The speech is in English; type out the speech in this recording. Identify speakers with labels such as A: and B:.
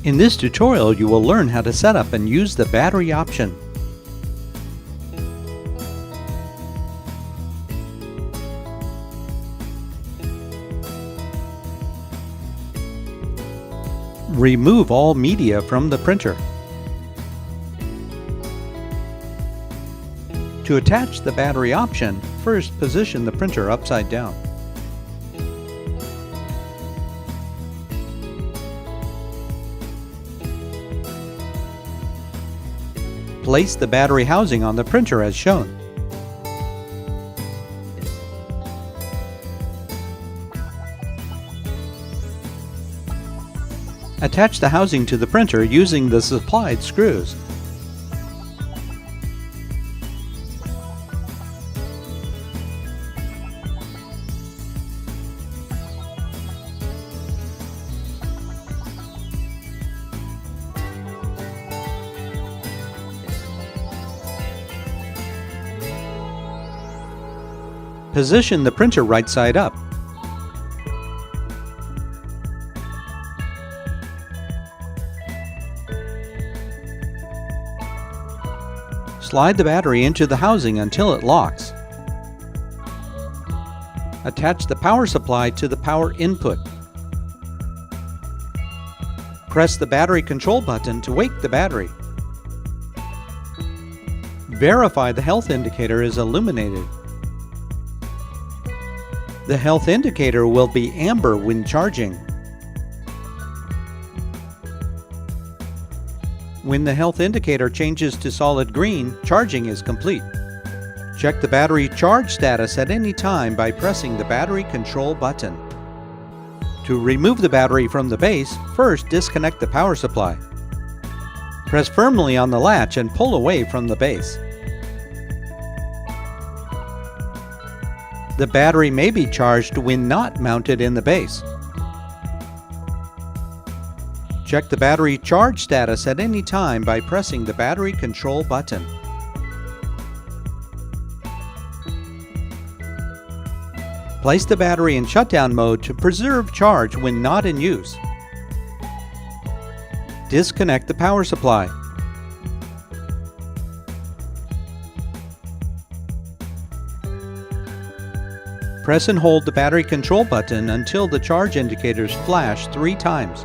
A: In this tutorial, you will learn how to set up and use the battery option. Remove all media from the printer. To attach the battery option, first position the printer upside down. Place the battery housing on the printer as shown. Attach the housing to the printer using the supplied screws. Position the printer right side up. Slide the battery into the housing until it locks. Attach the power supply to the power input. Press the battery control button to wake the battery. Verify the health indicator is illuminated. The health indicator will be amber when charging. When the health indicator changes to solid green, charging is complete. Check the battery charge status at any time by pressing the battery control button. To remove the battery from the base, first disconnect the power supply. Press firmly on the latch and pull away from the base. The battery may be charged when not mounted in the base. Check the battery charge status at any time by pressing the battery control button. Place the battery in shutdown mode to preserve charge when not in use. Disconnect the power supply. Press and hold the battery control button until the charge indicators flash 3 times.